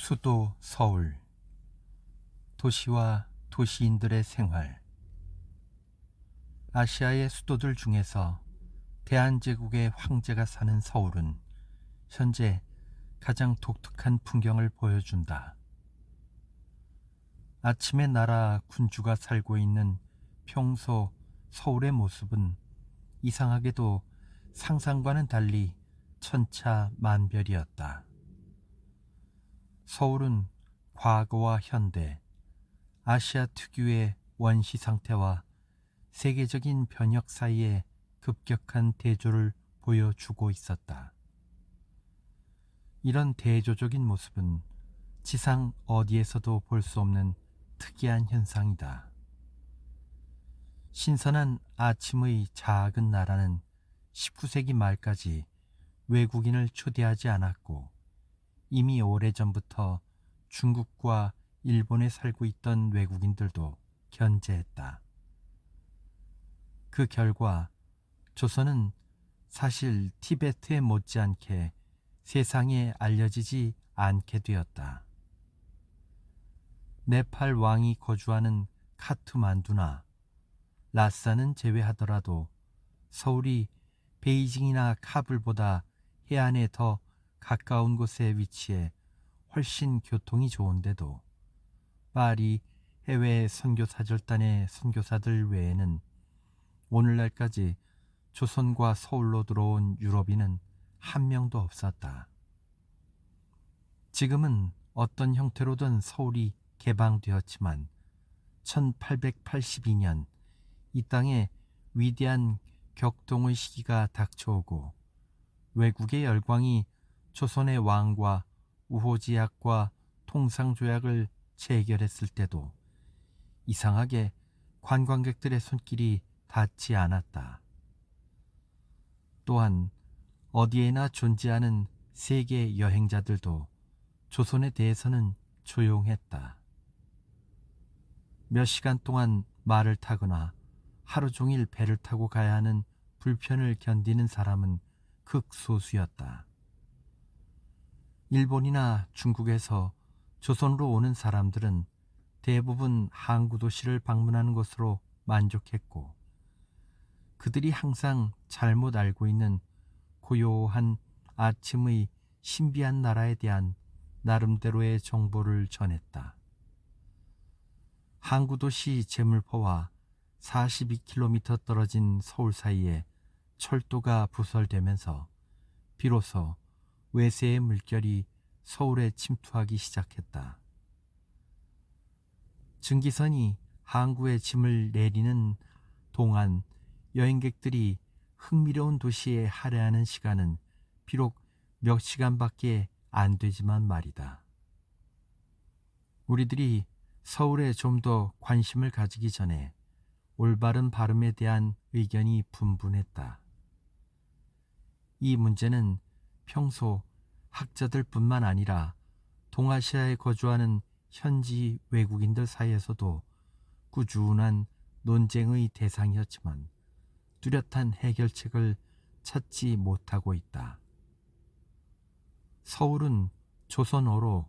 수도 서울, 도시와 도시인들의 생활. 아시아의 수도들 중에서 대한제국의 황제가 사는 서울은 현재 가장 독특한 풍경을 보여준다. 아침에 나라 군주가 살고 있는 평소 서울의 모습은 이상하게도 상상과는 달리 천차만별이었다. 서울은 과거와 현대, 아시아 특유의 원시 상태와 세계적인 변혁 사이에 급격한 대조를 보여주고 있었다. 이런 대조적인 모습은 지상 어디에서도 볼 수 없는 특이한 현상이다. 신선한 아침의 작은 나라는 19세기 말까지 외국인을 초대하지 않았고 이미 오래전부터 중국과 일본에 살고 있던 외국인들도 견제했다. 그 결과 조선은 사실 티베트에 못지않게 세상에 알려지지 않게 되었다. 네팔 왕이 거주하는 카트만두나 라산은 제외하더라도 서울이 베이징이나 카불보다 해안에 더 가까운 곳에 위치해 훨씬 교통이 좋은데도 파리 해외 선교사절단의 선교사들 외에는 오늘날까지 조선과 서울로 들어온 유럽인은 한 명도 없었다. 지금은 어떤 형태로든 서울이 개방되었지만 1882년 이 땅에 위대한 격동의 시기가 닥쳐오고 외국의 열광이 조선의 왕과 우호지약과 통상조약을 체결했을 때도 이상하게 관광객들의 손길이 닿지 않았다. 또한 어디에나 존재하는 세계 여행자들도 조선에 대해서는 조용했다. 몇 시간 동안 말을 타거나 하루 종일 배를 타고 가야 하는 불편을 견디는 사람은 극소수였다. 일본이나 중국에서 조선으로 오는 사람들은 대부분 항구 도시를 방문하는 것으로 만족했고 그들이 항상 잘못 알고 있는 고요한 아침의 신비한 나라에 대한 나름대로의 정보를 전했다. 항구 도시 제물포와 42km 떨어진 서울 사이에 철도가 부설되면서 비로소 외세의 물결이 서울에 침투하기 시작했다. 증기선이 항구에 짐을 내리는 동안 여행객들이 흥미로운 도시에 할애하는 시간은 비록 몇 시간밖에 안 되지만 말이다. 우리들이 서울에 좀 더 관심을 가지기 전에 올바른 발음에 대한 의견이 분분했다. 이 문제는 평소 학자들뿐만 아니라 동아시아에 거주하는 현지 외국인들 사이에서도 꾸준한 논쟁의 대상이었지만 뚜렷한 해결책을 찾지 못하고 있다. 서울은 조선어로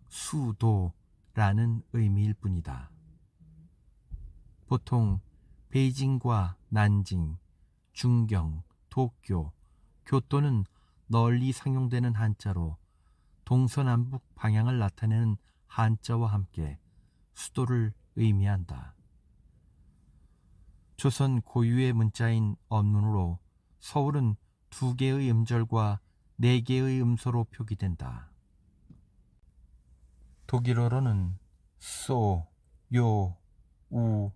수도라는 의미일 뿐이다. 보통 베이징과 난징, 중경, 도쿄, 교토는 널리 상용되는 한자로 동서남북 방향을 나타내는 한자와 함께 수도를 의미한다. 조선 고유의 문자인 언문으로 서울은 2개의 음절과 4개의 음소로 표기된다. 독일어로는 소, 요, 우,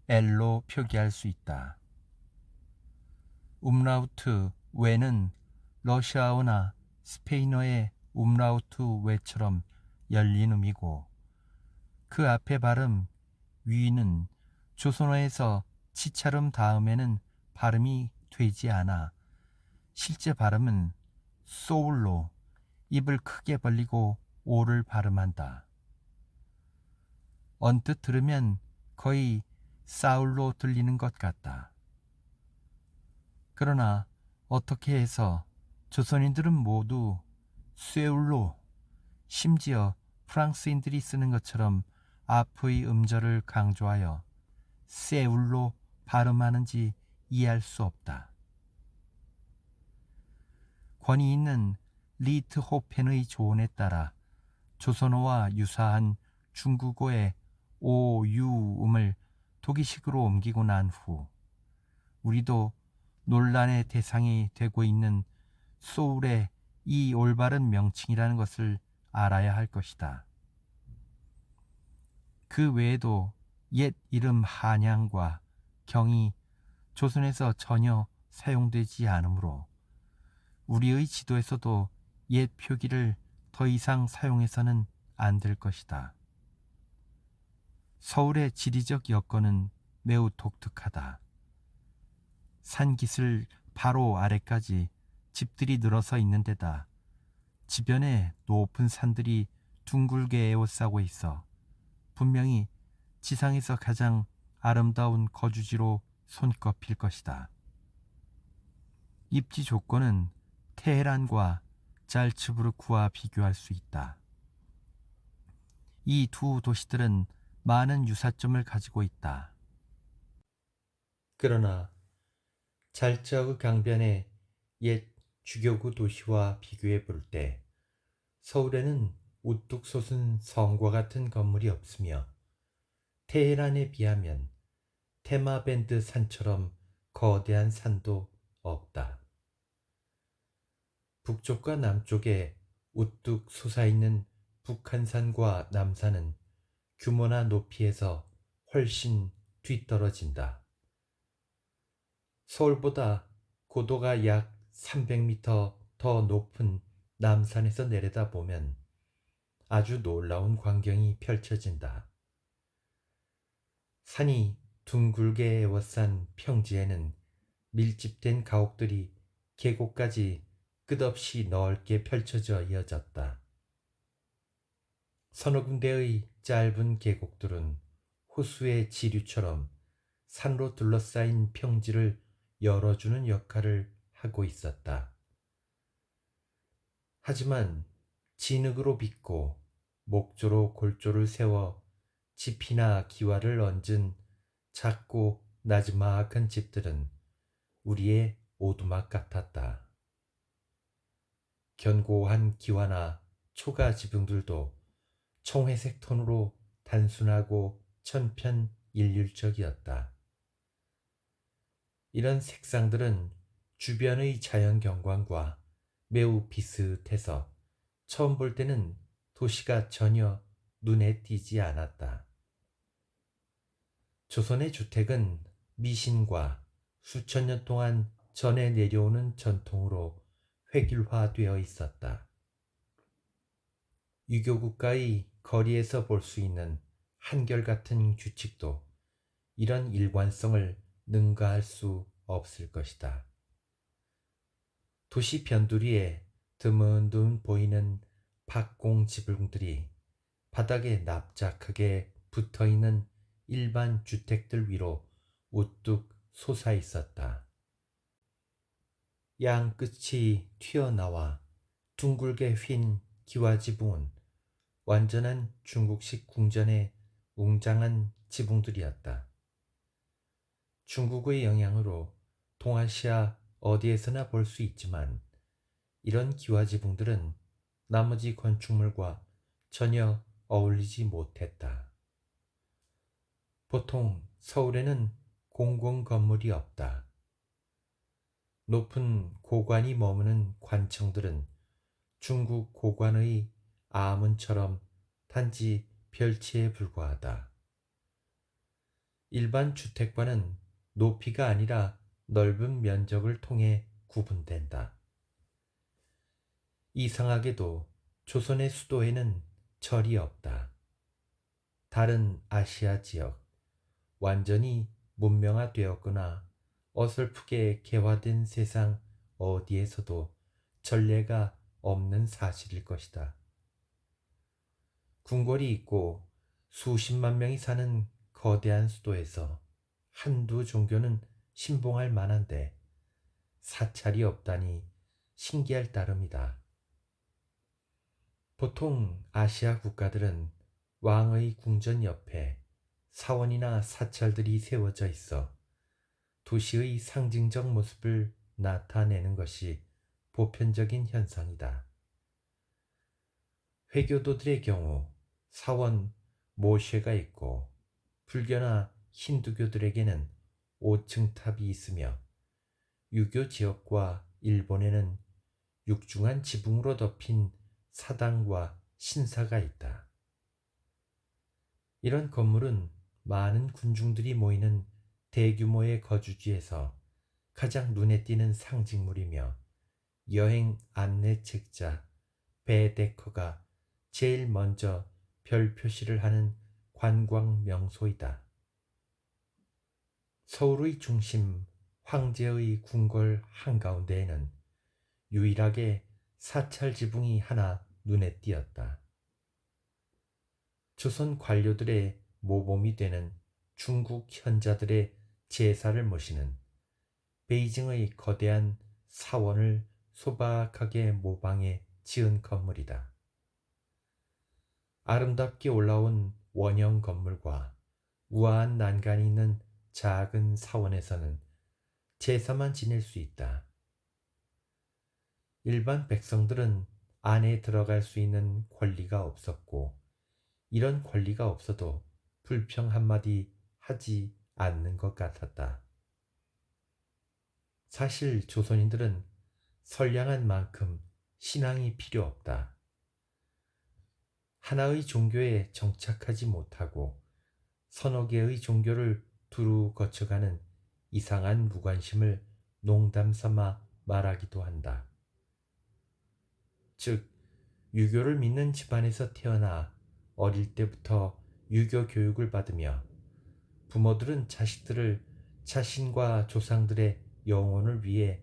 엘로 표기할 수 있다. 움라우트 외는 러시아어나 스페인어의 움라우트 외처럼 열린 음이고 그 앞에 발음 위는 조선어에서 치찰음 다음에는 발음이 되지 않아 실제 발음은 소울로 입을 크게 벌리고 오를 발음한다. 언뜻 들으면 거의 사울로 들리는 것 같다. 그러나 어떻게 해서 조선인들은 모두 쇠울로 심지어 프랑스인들이 쓰는 것처럼 아프의 음절을 강조하여 세울로 발음하는지 이해할 수 없다. 권위 있는 리트호펜의 조언에 따라 조선어와 유사한 중국어의 오유음을 독일식으로 옮기고 난 후 우리도 논란의 대상이 되고 있는 소울의 이 올바른 명칭이라는 것을 알아야 할 것이다. 그 외에도 옛 이름 한양과 경이 조선에서 전혀 사용되지 않으므로 우리의 지도에서도 옛 표기를 더 이상 사용해서는 안 될 것이다. 서울의 지리적 여건은 매우 독특하다. 산기슭 바로 아래까지 집들이 늘어서 있는 데다 지변에 높은 산들이 둥글게 에워싸고 있어 분명히 지상에서 가장 아름다운 거주지로 손꼽힐 것이다. 입지 조건은 테헤란과 잘츠부르크와 비교할 수 있다. 이 두 도시들은 많은 유사점을 가지고 있다. 그러나 잘츠하고 강변의 옛 주교구 도시와 비교해 볼 때 서울에는 우뚝 솟은 성과 같은 건물이 없으며 테헤란에 비하면 테마밴드 산처럼 거대한 산도 없다. 북쪽과 남쪽에 우뚝 솟아있는 북한산과 남산은 규모나 높이에서 훨씬 뒤떨어진다. 서울보다 고도가 약 300m 더 높은 남산에서 내려다보면 아주 놀라운 광경이 펼쳐진다. 산이 둥글게 에워싼 평지에는 밀집된 가옥들이 계곡까지 끝없이 넓게 펼쳐져 이어졌다. 서너 군데의 짧은 계곡들은 호수의 지류처럼 산로 둘러싸인 평지를 열어주는 역할을 하고 있었다. 하지만 진흙으로 빚고 목조로 골조를 세워 지피나 기와를 얹은 작고 나지막한 집들은 우리의 오두막 같았다. 견고한 기와나 초가 지붕들도 청회색 톤으로 단순하고 천편일률적이었다. 이런 색상들은 주변의 자연 경관과 매우 비슷해서 처음 볼 때는 도시가 전혀 눈에 띄지 않았다. 조선의 주택은 미신과 수천 년 동안 전해 내려오는 전통으로 획일화되어 있었다. 유교국가의 거리에서 볼 수 있는 한결같은 규칙도 이런 일관성을 능가할 수 없을 것이다. 도시 변두리에 드문드문 보이는 박공 지붕들이 바닥에 납작하게 붙어있는 일반 주택들 위로 우뚝 솟아 있었다. 양 끝이 튀어나와 둥글게 휜 기와지붕은 완전한 중국식 궁전의 웅장한 지붕들이었다. 중국의 영향으로 동아시아 어디에서나 볼 수 있지만 이런 기와지붕들은 나머지 건축물과 전혀 어울리지 못했다. 보통 서울에는 공공 건물이 없다. 높은 고관이 머무는 관청들은 중국 고관의 아문처럼 단지 별치에 불과하다. 일반 주택과는 높이가 아니라 넓은 면적을 통해 구분된다. 이상하게도 조선의 수도에는 절이 없다. 다른 아시아 지역, 완전히 문명화되었거나 어설프게 개화된 세상 어디에서도 전례가 없는 사실일 것이다. 궁궐이 있고 수십만 명이 사는 거대한 수도에서 한두 종교는 신봉할 만한데 사찰이 없다니 신기할 따름이다. 보통 아시아 국가들은 왕의 궁전 옆에 사원이나 사찰들이 세워져 있어 도시의 상징적 모습을 나타내는 것이 보편적인 현상이다. 회교도들의 경우 사원 모쉐가 있고, 불교나 힌두교들에게는 5층 탑이 있으며, 유교 지역과 일본에는 육중한 지붕으로 덮인 사당과 신사가 있다. 이런 건물은 많은 군중들이 모이는 대규모의 거주지에서 가장 눈에 띄는 상징물이며, 여행 안내 책자 베데커가 제일 먼저 별 표시를 하는 관광 명소이다. 서울의 중심 황제의 궁궐 한가운데에는 유일하게 사찰 지붕이 하나 눈에 띄었다. 조선 관료들의 모범이 되는 중국 현자들의 제사를 모시는 베이징의 거대한 사원을 소박하게 모방해 지은 건물이다. 아름답게 올라온 원형 건물과 우아한 난간이 있는 작은 사원에서는 제사만 지낼 수 있다. 일반 백성들은 안에 들어갈 수 있는 권리가 없었고, 이런 권리가 없어도 불평 한마디 하지 않는 것 같았다. 사실 조선인들은 선량한 만큼 신앙이 필요 없다. 하나의 종교에 정착하지 못하고 서너 개의 종교를 두루 거쳐가는 이상한 무관심을 농담 삼아 말하기도 한다. 즉, 유교를 믿는 집안에서 태어나 어릴 때부터 유교 교육을 받으며 부모들은 자식들을 자신과 조상들의 영혼을 위해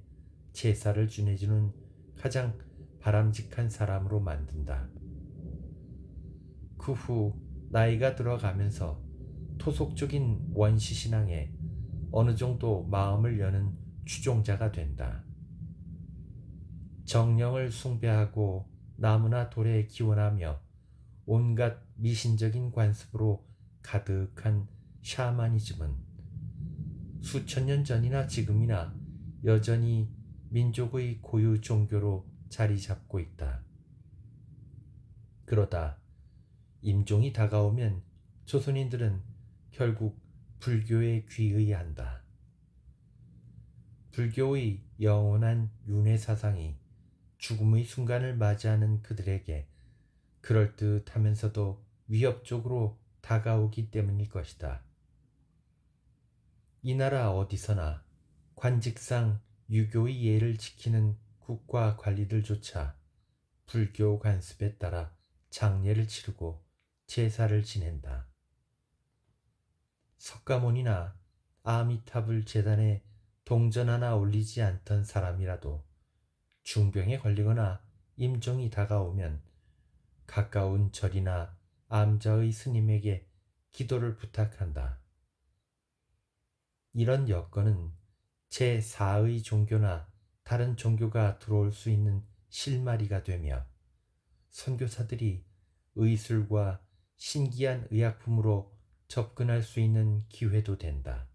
제사를 지내주는 가장 바람직한 사람으로 만든다. 그 후 나이가 들어가면서 토속적인 원시신앙에 어느 정도 마음을 여는 추종자가 된다. 정령을 숭배하고 나무나 돌에 기원하며 온갖 미신적인 관습으로 가득한 샤머니즘은 수천 년 전이나 지금이나 여전히 민족의 고유 종교로 자리 잡고 있다. 그러다 임종이 다가오면 조선인들은 결국 불교에 귀의한다. 불교의 영원한 윤회 사상이 죽음의 순간을 맞이하는 그들에게 그럴듯하면서도 위협적으로 다가오기 때문일 것이다. 이 나라 어디서나 관직상 유교의 예를 지키는 국가 관리들조차 불교 관습에 따라 장례를 치르고 제사를 지낸다. 석가모니나 아미타불 재단에 동전 하나 올리지 않던 사람이라도 중병에 걸리거나 임종이 다가오면 가까운 절이나 암자의 스님에게 기도를 부탁한다. 이런 여건은 제4의 종교나 다른 종교가 들어올 수 있는 실마리가 되며, 선교사들이 의술과 신기한 의약품으로 접근할 수 있는 기회도 된다.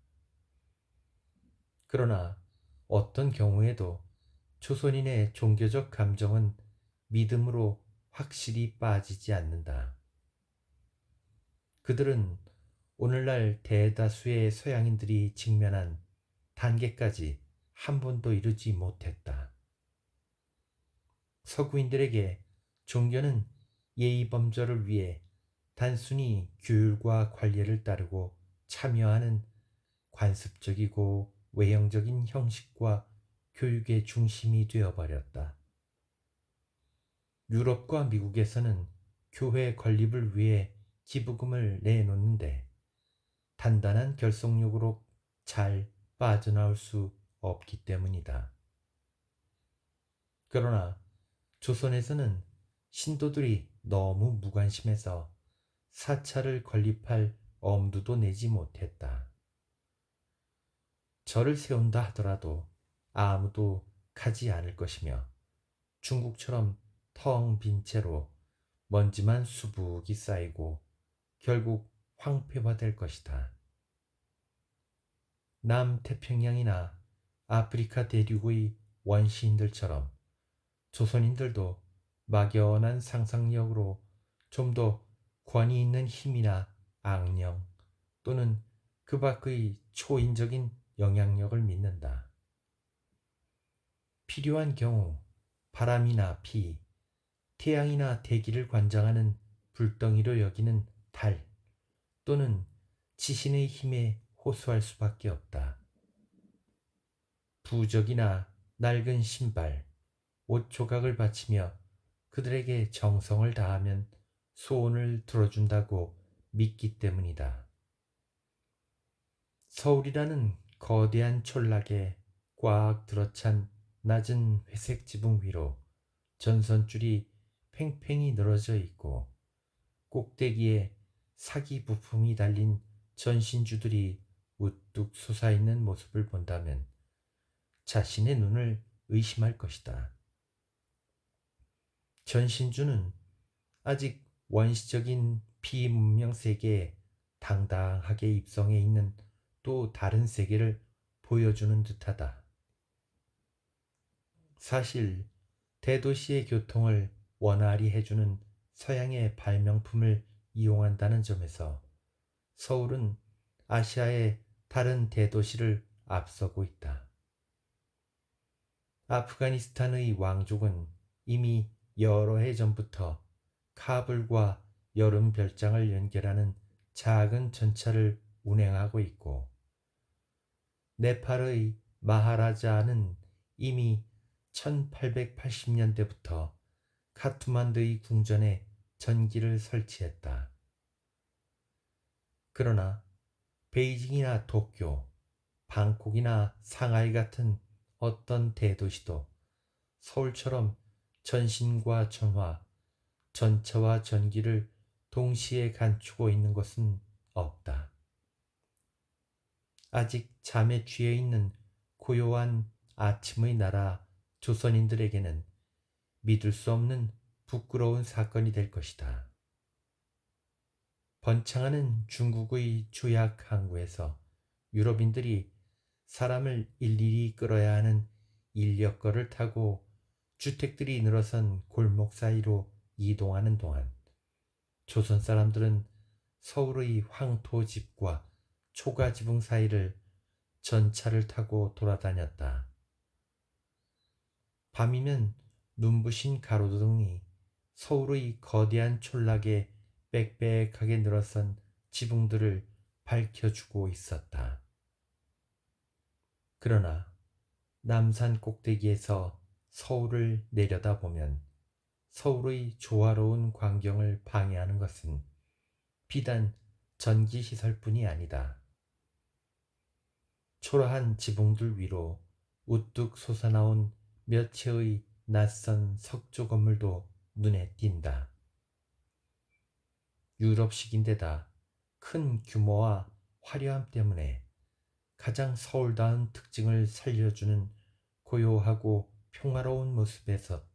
그러나 어떤 경우에도 조선인의 종교적 감정은 믿음으로 확실히 빠지지 않는다. 그들은 오늘날 대다수의 서양인들이 직면한 단계까지 한 번도 이루지 못했다. 서구인들에게 종교는 예의범절을 위해 단순히 규율과 관례를 따르고 참여하는 관습적이고 외형적인 형식과 교육의 중심이 되어버렸다. 유럽과 미국에서는 교회 건립을 위해 기부금을 내놓는데 단단한 결속력으로 잘 빠져나올 수 없기 때문이다. 그러나 조선에서는 신도들이 너무 무관심해서 사찰을 건립할 엄두도 내지 못했다. 절을 세운다 하더라도 아무도 가지 않을 것이며, 중국처럼 텅 빈 채로 먼지만 수북이 쌓이고 결국 황폐화될 것이다. 남태평양이나 아프리카 대륙의 원시인들처럼 조선인들도 막연한 상상력으로 좀 더 권위 있는 힘이나 악령 또는 그 밖의 초인적인 영향력을 믿는다. 필요한 경우 바람이나 비, 태양이나 대기를 관장하는 불덩이로 여기는 달 또는 지신의 힘에 호소할 수밖에 없다. 부적이나 낡은 신발, 옷 조각을 바치며 그들에게 정성을 다하면 소원을 들어준다고 믿기 때문이다. 서울이라는 거대한 촌락에 꽉 들어찬 낮은 회색 지붕 위로 전선줄이 팽팽히 늘어져 있고 꼭대기에 사기 부품이 달린 전신주들이 우뚝 솟아있는 모습을 본다면 자신의 눈을 의심할 것이다. 전신주는 아직 원시적인 비문명 세계에 당당하게 입성해 있는 또 다른 세계를 보여주는 듯하다. 사실 대도시의 교통을 원활히 해주는 서양의 발명품을 이용한다는 점에서 서울은 아시아의 다른 대도시를 앞서고 있다. 아프가니스탄의 왕족은 이미 여러 해 전부터 카불과 여름 별장을 연결하는 작은 전차를 운행하고 있고 네팔의 마하라자는 이미 1880년대부터 카투만두의 궁전에 전기를 설치했다. 그러나 베이징이나 도쿄, 방콕이나 상하이 같은 어떤 대도시도 서울처럼 전신과 전화, 전차와 전기를 동시에 갖추고 있는 것은 없다. 아직 잠에 취해 있는 고요한 아침의 나라 조선인들에게는 믿을 수 없는 부끄러운 사건이 될 것이다. 번창하는 중국의 주약 항구에서 유럽인들이 사람을 일일이 끌어야 하는 인력거를 타고 주택들이 늘어선 골목 사이로 이동하는 동안 조선 사람들은 서울의 황토집과 초가지붕 사이를 전차를 타고 돌아다녔다. 밤이면 눈부신 가로등이 서울의 거대한 촌락에 빽빽하게 늘어선 지붕들을 밝혀주고 있었다. 그러나 남산 꼭대기에서 서울을 내려다보면 서울의 조화로운 광경을 방해하는 것은 비단 전기시설뿐이 아니다. 초라한 지붕들 위로 우뚝 솟아나온 몇 채의 낯선 석조 건물도 눈에 띈다. 유럽식인데다 큰 규모와 화려함 때문에 가장 서울다운 특징을 살려주는 고요하고 평화로운 모습에서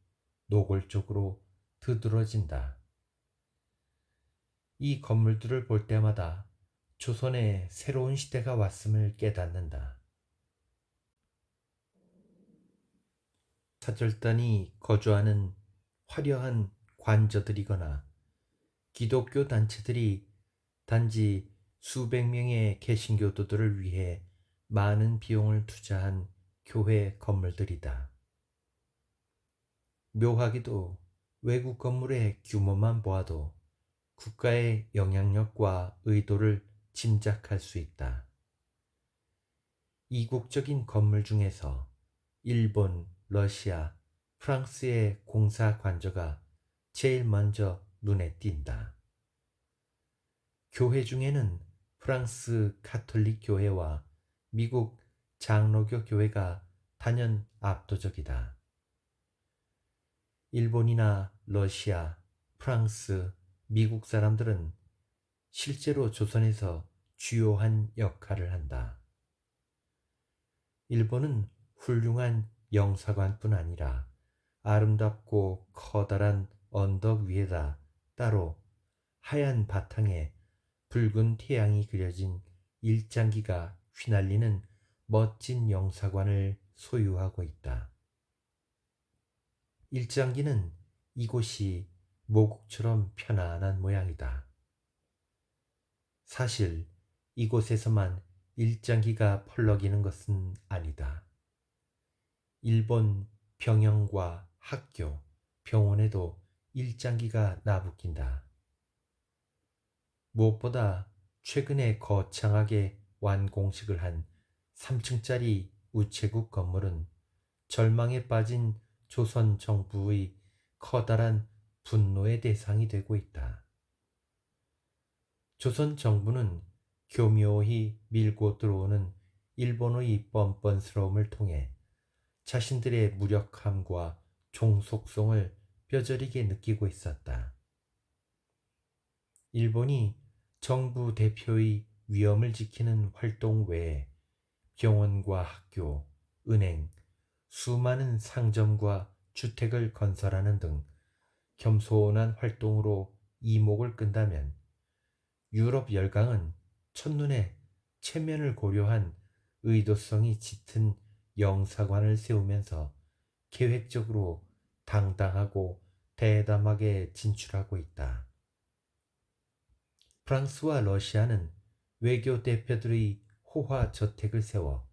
노골적으로 드드러진다. 이 건물들을 볼 때마다 조선의 새로운 시대가 왔음을 깨닫는다. 사절단이 거주하는 화려한 관저들이거나 기독교 단체들이 단지 수백 명의 개신교도들을 위해 많은 비용을 투자한 교회 건물들이다. 묘하게도 외국 건물의 규모만 보아도 국가의 영향력과 의도를 짐작할 수 있다. 이국적인 건물 중에서 일본, 러시아, 프랑스의 공사 관저가 제일 먼저 눈에 띈다. 교회 중에는 프랑스 가톨릭 교회와 미국 장로교 교회가 단연 압도적이다. 일본이나 러시아, 프랑스, 미국 사람들은 실제로 조선에서 주요한 역할을 한다. 일본은 훌륭한 영사관뿐 아니라 아름답고 커다란 언덕 위에다 따로 하얀 바탕에 붉은 태양이 그려진 일장기가 휘날리는 멋진 영사관을 소유하고 있다. 일장기는 이곳이 모국처럼 편안한 모양이다. 사실 이곳에서만 일장기가 펄럭이는 것은 아니다. 일본 병영과 학교, 병원에도 일장기가 나부낀다. 무엇보다 최근에 거창하게 완공식을 한 3층짜리 우체국 건물은 절망에 빠진 조선 정부의 커다란 분노의 대상이 되고 있다. 조선 정부는 교묘히 밀고 들어오는 일본의 뻔뻔스러움을 통해 자신들의 무력함과 종속성을 뼈저리게 느끼고 있었다. 일본이 정부 대표의 위엄을 지키는 활동 외에 병원과 학교, 은행, 수많은 상점과 주택을 건설하는 등 겸손한 활동으로 이목을 끈다면 유럽 열강은 첫눈에 체면을 고려한 의도성이 짙은 영사관을 세우면서 계획적으로 당당하고 대담하게 진출하고 있다. 프랑스와 러시아는 외교 대표들의 호화 저택을 세워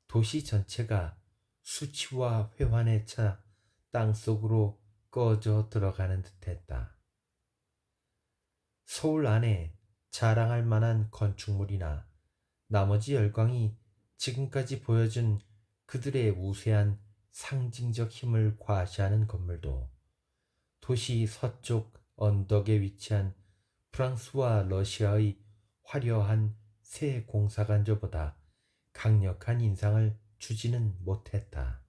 도시 전체가 수치와 회환에 차 땅속으로 꺼져 들어가는 듯했다. 서울 안에 자랑할 만한 건축물이나 나머지 열강이 지금까지 보여준 그들의 우세한 상징적 힘을 과시하는 건물도 도시 서쪽 언덕에 위치한 프랑스와 러시아의 화려한 새 공사관저보다 강력한 인상을 주지는 못했다.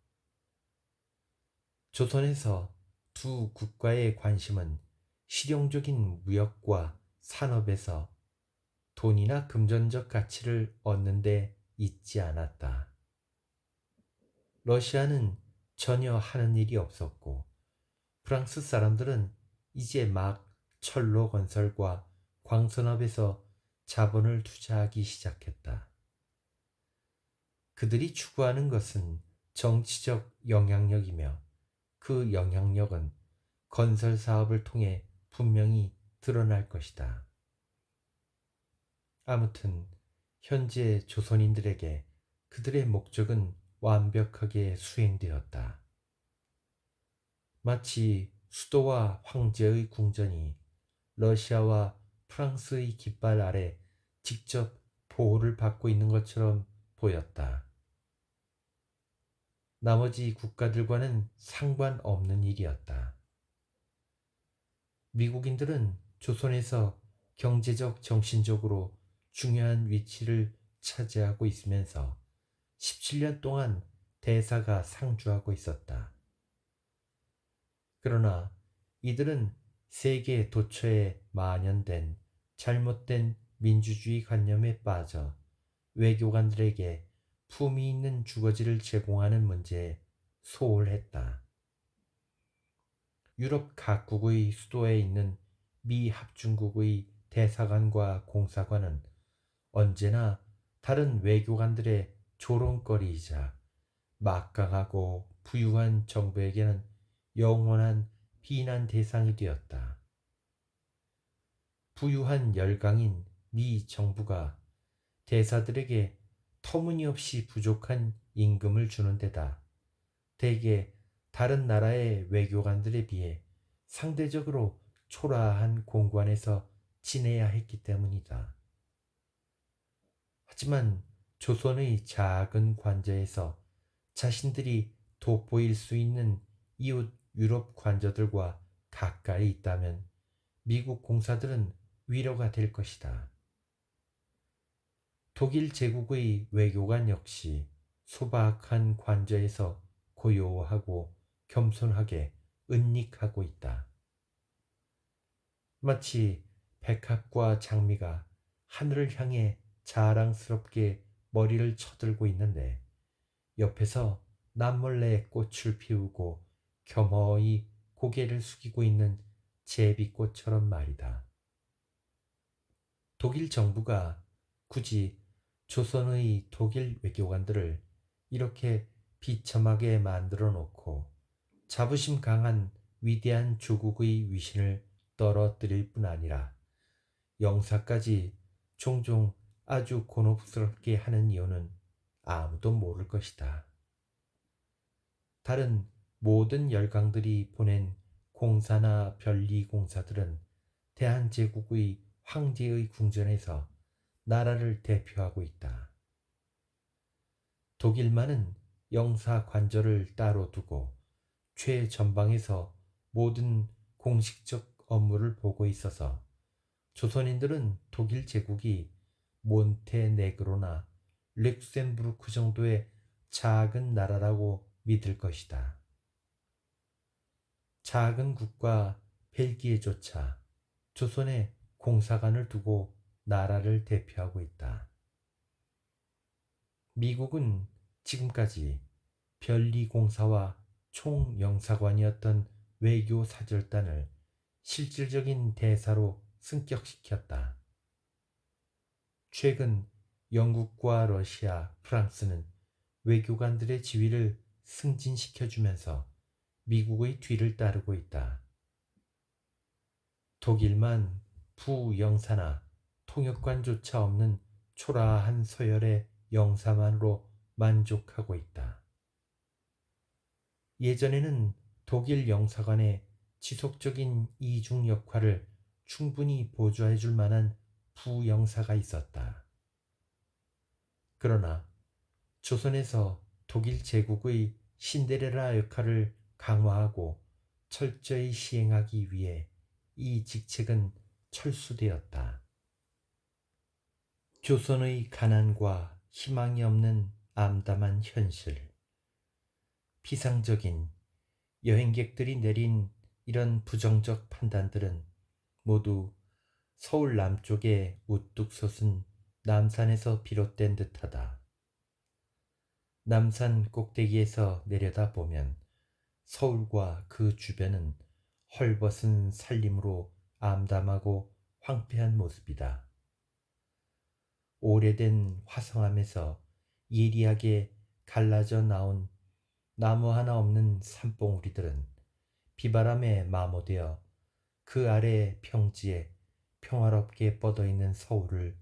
조선에서 두 국가의 관심은 실용적인 무역과 산업에서 돈이나 금전적 가치를 얻는 데 있지 않았다. 러시아는 전혀 하는 일이 없었고 프랑스 사람들은 이제 막 철로 건설과 광산업에서 자본을 투자하기 시작했다. 그들이 추구하는 것은 정치적 영향력이며 그 영향력은 건설 사업을 통해 분명히 드러날 것이다. 아무튼 현재 조선인들에게 그들의 목적은 완벽하게 수행되었다. 마치 수도와 황제의 궁전이 러시아와 프랑스의 깃발 아래 직접 보호를 받고 있는 것처럼 보였다. 나머지 국가들과는 상관없는 일이었다. 미국인들은 조선에서 경제적, 정신적으로 중요한 위치를 차지하고 있으면서 17년 동안 대사가 상주하고 있었다. 그러나 이들은 세계 도처에 만연된 잘못된 민주주의 관념에 빠져 외교관들에게 품위 있는 주거지를 제공하는 문제에 소홀했다. 유럽 각국의 수도에 있는 미 합중국의 대사관과 공사관은 언제나 다른 외교관들의 조롱거리이자 막강하고 부유한 정부에게는 영원한 비난 대상이 되었다. 부유한 열강인 미 정부가 대사들에게 터무니없이 부족한 임금을 주는 데다 대개 다른 나라의 외교관들에 비해 상대적으로 초라한 공관에서 지내야 했기 때문이다. 하지만 조선의 작은 관저에서 자신들이 돋보일 수 있는 이웃 유럽 관저들과 가까이 있다면 미국 공사들은 위로가 될 것이다. 독일 제국의 외교관 역시 소박한 관저에서 고요하고 겸손하게 은닉하고 있다. 마치 백합과 장미가 하늘을 향해 자랑스럽게 머리를 쳐들고 있는데 옆에서 남몰래 꽃을 피우고 겸허히 고개를 숙이고 있는 제비꽃처럼 말이다. 독일 정부가 굳이 조선의 독일 외교관들을 이렇게 비참하게 만들어 놓고 자부심 강한 위대한 조국의 위신을 떨어뜨릴 뿐 아니라 영사까지 종종 아주 곤혹스럽게 하는 이유는 아무도 모를 것이다. 다른 모든 열강들이 보낸 공사나 변리공사들은 대한제국의 황제의 궁전에서 나라를 대표하고 있다. 독일만은 영사 관저를 따로 두고 최전방에서 모든 공식적 업무를 보고 있어서 조선인들은 독일 제국이 몬테네그로나 룩셈부르크 정도의 작은 나라라고 믿을 것이다. 작은 국가 벨기에조차 조선에 공사관을 두고 나라를 대표하고 있다. 미국은 지금까지 변리공사와 총영사관이었던 외교사절단을 실질적인 대사로 승격시켰다. 최근 영국과 러시아, 프랑스는 외교관들의 지위를 승진시켜주면서 미국의 뒤를 따르고 있다. 독일만 부영사나 통역관조차 없는 초라한 서열의 영사만으로 만족하고 있다. 예전에는 독일 영사관의 지속적인 이중 역할을 충분히 보좌해 줄 만한 부영사가 있었다. 그러나 조선에서 독일 제국의 신데렐라 역할을 강화하고 철저히 시행하기 위해 이 직책은 철수되었다. 조선의 가난과 희망이 없는 암담한 현실, 피상적인 여행객들이 내린 이런 부정적 판단들은 모두 서울 남쪽에 우뚝 솟은 남산에서 비롯된 듯하다. 남산 꼭대기에서 내려다보면 서울과 그 주변은 헐벗은 산림으로 암담하고 황폐한 모습이다. 오래된 화성암에서 예리하게 갈라져 나온 나무 하나 없는 산봉우리들은 비바람에 마모되어 그 아래 평지에 평화롭게 뻗어있는 서울을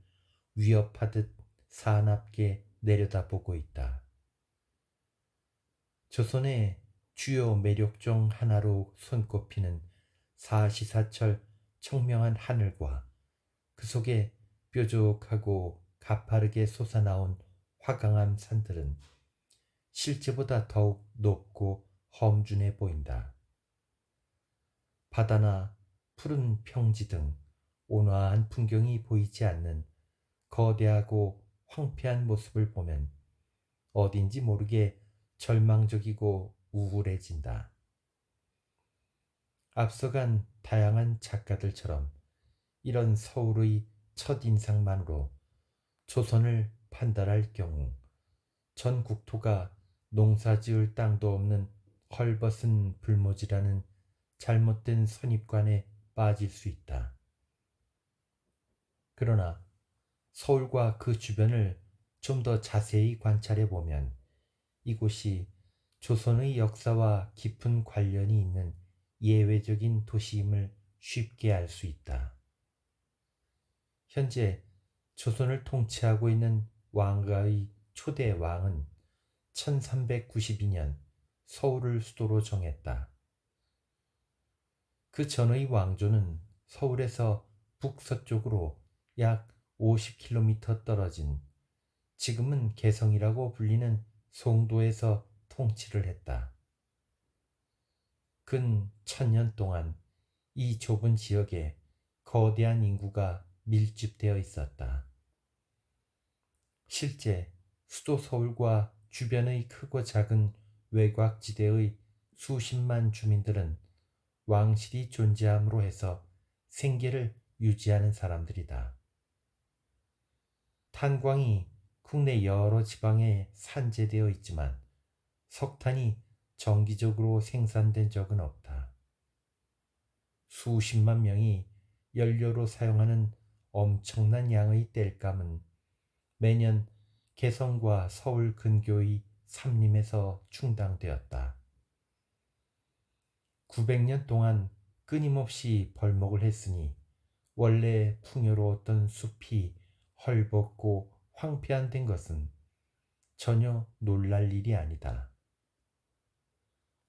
위협하듯 사납게 내려다보고 있다. 조선의 주요 매력 중 하나로 손꼽히는 사시사철 청명한 하늘과 그 속에 뾰족하고 가파르게 솟아나온 화강암 산들은 실제보다 더욱 높고 험준해 보인다. 바다나 푸른 평지 등 온화한 풍경이 보이지 않는 거대하고 황폐한 모습을 보면 어딘지 모르게 절망적이고 우울해진다. 앞서간 다양한 작가들처럼 이런 서울의 첫인상만으로 조선을 판단할 경우 전 국토가 농사지을 땅도 없는 헐벗은 불모지라는 잘못된 선입관에 빠질 수 있다. 그러나 서울과 그 주변을 좀 더 자세히 관찰해 보면 이곳이 조선의 역사와 깊은 관련이 있는 예외적인 도시임을 쉽게 알 수 있다. 현재 조선을 통치하고 있는 왕가의 초대 왕은 1392년 서울을 수도로 정했다. 그 전의 왕조는 서울에서 북서쪽으로 약 50km 떨어진 지금은 개성이라고 불리는 송도에서 통치를 했다. 근 1000년 동안 이 좁은 지역에 거대한 인구가 밀집되어 있었다. 실제 수도 서울과 주변의 크고 작은 외곽지대의 수십만 주민들은 왕실이 존재함으로 해서 생계를 유지하는 사람들이다. 탄광이 국내 여러 지방에 산재되어 있지만 석탄이 정기적으로 생산된 적은 없다. 수십만 명이 연료로 사용하는 엄청난 양의 땔감은 매년 개성과 서울 근교의 삼림에서 충당되었다. 900년 동안 끊임없이 벌목을 했으니 원래 풍요로웠던 숲이 헐벗고 황폐한 된 것은 전혀 놀랄 일이 아니다.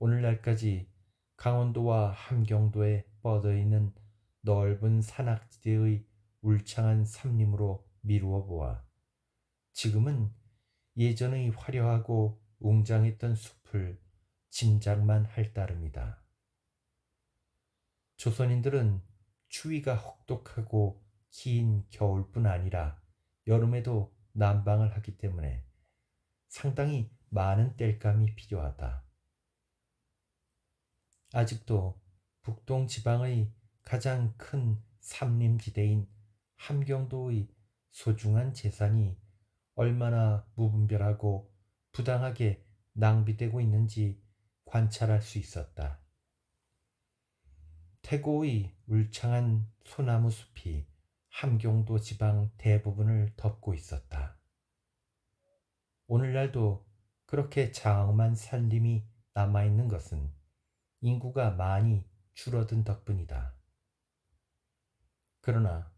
오늘날까지 강원도와 함경도에 뻗어 있는 넓은 산악지대의 울창한 삼림으로 미루어 보아 지금은 예전의 화려하고 웅장했던 숲을 짐작만 할 따름이다. 조선인들은 추위가 혹독하고 긴 겨울뿐 아니라 여름에도 난방을 하기 때문에 상당히 많은 땔감이 필요하다. 아직도 북동 지방의 가장 큰 삼림지대인 함경도의 소중한 재산이 얼마나 무분별하고 부당하게 낭비되고 있는지 관찰할 수 있었다. 태고의 울창한 소나무 숲이 함경도 지방 대부분을 덮고 있었다. 오늘날도 그렇게 장엄한 산림이 남아있는 것은 인구가 많이 줄어든 덕분이다. 그러나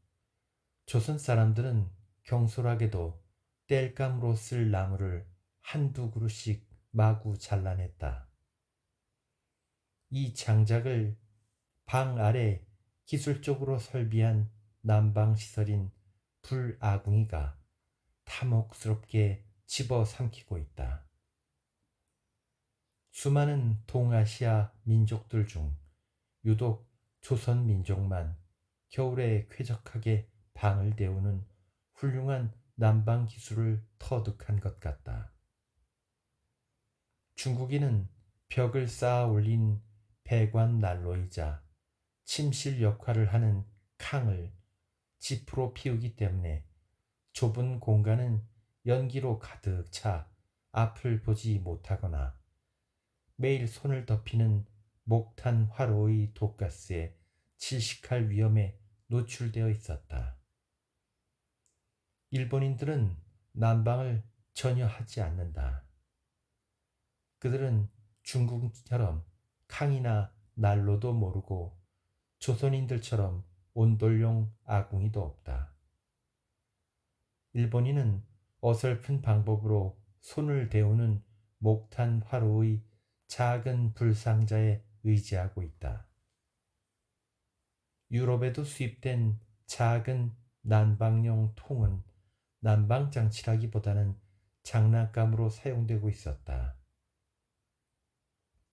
조선 사람들은 경솔하게도 땔감으로 쓸 나무를 한두 그루씩 마구 잘라냈다. 이 장작을 방 아래 기술적으로 설비한 난방시설인 불아궁이가 탐욕스럽게 집어삼키고 있다. 수많은 동아시아 민족들 중 유독 조선 민족만 겨울에 쾌적하게 방을 데우는 훌륭한 난방 기술을 터득한 것 같다. 중국인은 벽을 쌓아 올린 배관 난로이자 침실 역할을 하는 캉을 지프로 피우기 때문에 좁은 공간은 연기로 가득 차 앞을 보지 못하거나 매일 손을 덮이는 목탄 화로의 독가스에 질식할 위험에 노출되어 있었다. 일본인들은 난방을 전혀 하지 않는다. 그들은 중국처럼 캉이나 난로도 모르고 조선인들처럼 온돌용 아궁이도 없다. 일본인은 어설픈 방법으로 손을 데우는 목탄 화로의 작은 불상자에 의지하고 있다. 유럽에도 수입된 작은 난방용 통은 난방장치라기보다는 장난감으로 사용되고 있었다.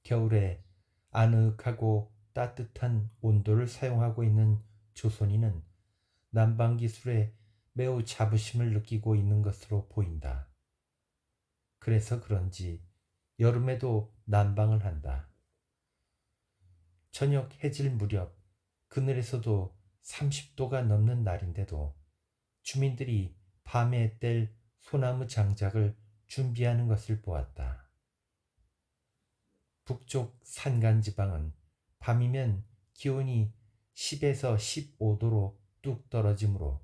겨울에 아늑하고 따뜻한 온도를 사용하고 있는 조선인은 난방 기술에 매우 자부심을 느끼고 있는 것으로 보인다. 그래서 그런지 여름에도 난방을 한다. 저녁 해질 무렵 그늘에서도 30도가 넘는 날인데도 주민들이 밤에 뗄 소나무 장작을 준비하는 것을 보았다. 북쪽 산간지방은 밤이면 기온이 10에서 15도로 뚝 떨어지므로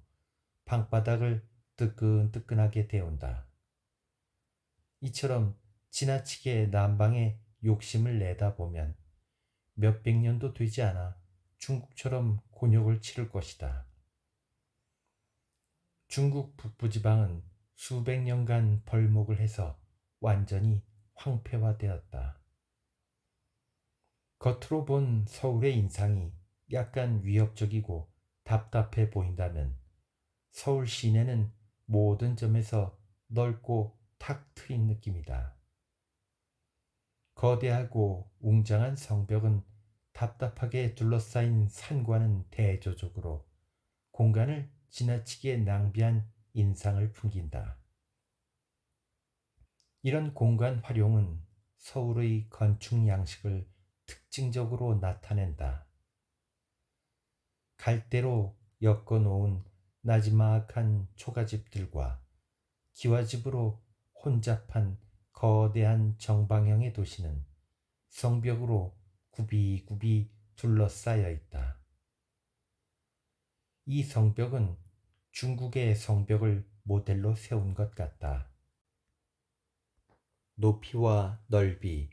방바닥을 뜨끈뜨끈하게 데운다. 이처럼 지나치게 난방에 욕심을 내다 보면 몇백 년도 되지 않아 중국처럼 곤욕을 치를 것이다. 중국 북부지방은 수백 년간 벌목을 해서 완전히 황폐화되었다. 겉으로 본 서울의 인상이 약간 위협적이고 답답해 보인다면 서울 시내는 모든 점에서 넓고 탁 트인 느낌이다. 거대하고 웅장한 성벽은 답답하게 둘러싸인 산과는 대조적으로 공간을 지나치게 낭비한 인상을 풍긴다. 이런 공간 활용은 서울의 건축 양식을 특징적으로 나타낸다. 갈대로 엮어놓은 나지막한 초가집들과 기와집으로 혼잡한 거대한 정방형의 도시는 성벽으로 굽이굽이 둘러싸여 있다. 이 성벽은 중국의 성벽을 모델로 세운 것 같다. 높이와 넓이,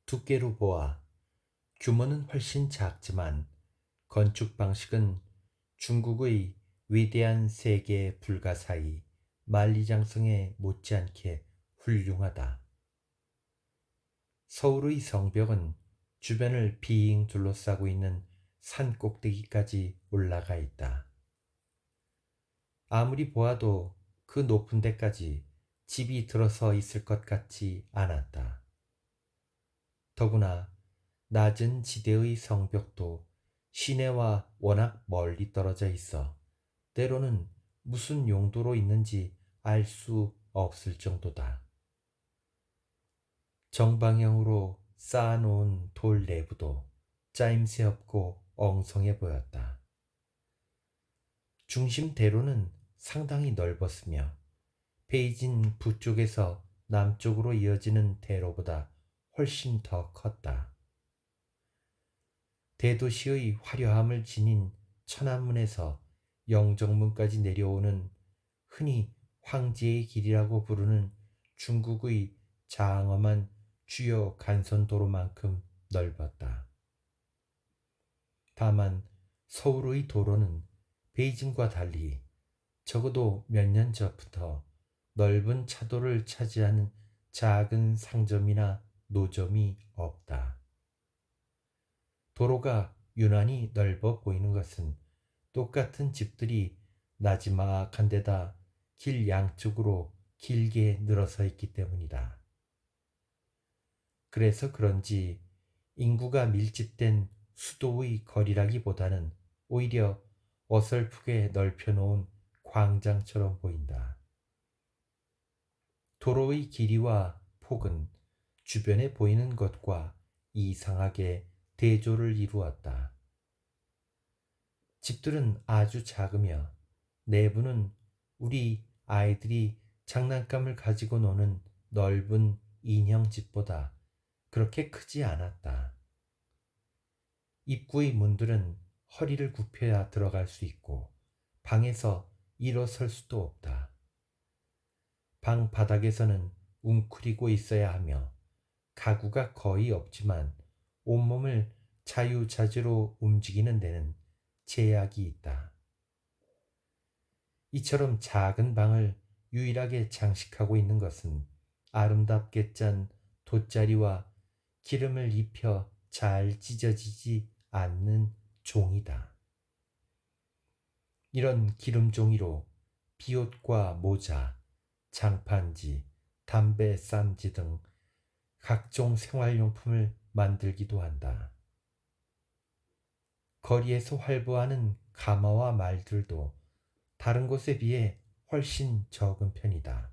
두께로 보아 규모는 훨씬 작지만 건축 방식은 중국의 위대한 세계 불가사의 만리장성에 못지않게 훌륭하다. 서울의 성벽은 주변을 빙 둘러싸고 있는 산 꼭대기까지 올라가 있다. 아무리 보아도 그 높은 데까지 집이 들어서 있을 것 같지 않았다. 더구나 낮은 지대의 성벽도 시내와 워낙 멀리 떨어져 있어 때로는 무슨 용도로 있는지 알 수 없을 정도다. 정방향으로 쌓아놓은 돌 내부도 짜임새 없고 엉성해 보였다. 중심대로는 상당히 넓었으며 베이징 북쪽에서 남쪽으로 이어지는 대로보다 훨씬 더 컸다. 대도시의 화려함을 지닌 천안문에서 영정문까지 내려오는 흔히 황제의 길이라고 부르는 중국의 장엄한 주요 간선도로만큼 넓었다. 다만 서울의 도로는 베이징과 달리 적어도 몇 년 전부터 넓은 차도를 차지하는 작은 상점이나 노점이 없다. 도로가 유난히 넓어 보이는 것은 똑같은 집들이 나지막한 데다 길 양쪽으로 길게 늘어서 있기 때문이다. 그래서 그런지 인구가 밀집된 수도의 거리라기보다는 오히려 어설프게 넓혀놓은 광장처럼 보인다. 도로의 길이와 폭은 주변에 보이는 것과 이상하게 대조를 이루었다. 집들은 아주 작으며 내부는 우리 아이들이 장난감을 가지고 노는 넓은 인형집보다 그렇게 크지 않았다. 입구의 문들은 허리를 굽혀야 들어갈 수 있고 방에서 일어설 수도 없다. 방 바닥에서는 웅크리고 있어야 하며 가구가 거의 없지만 온몸을 자유자재로 움직이는 데는 제약이 있다. 이처럼 작은 방을 유일하게 장식하고 있는 것은 아름답게 짠 돗자리와 기름을 입혀 잘 찢어지지 않는 종이다. 이런 기름 종이로 비옷과 모자, 장판지, 담배 쌈지 등 각종 생활용품을 만들기도 한다. 거리에서 활보하는 가마와 말들도 다른 곳에 비해 훨씬 적은 편이다.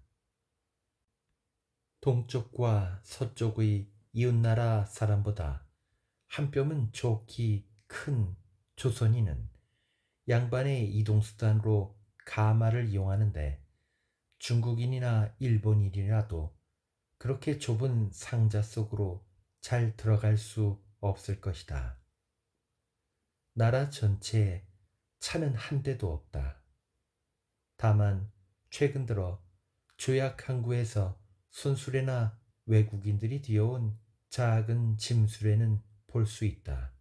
동쪽과 서쪽의 이웃나라 사람보다 한 뼘은 좋기 큰 조선인은 양반의 이동수단으로 가마를 이용하는데 중국인이나 일본인이라도 그렇게 좁은 상자 속으로 잘 들어갈 수 없을 것이다. 나라 전체에 차는 한 대도 없다. 다만 최근 들어 조약 항구에서 순수레나 외국인들이 뒤어온 작은 짐수레는 볼 수 있다.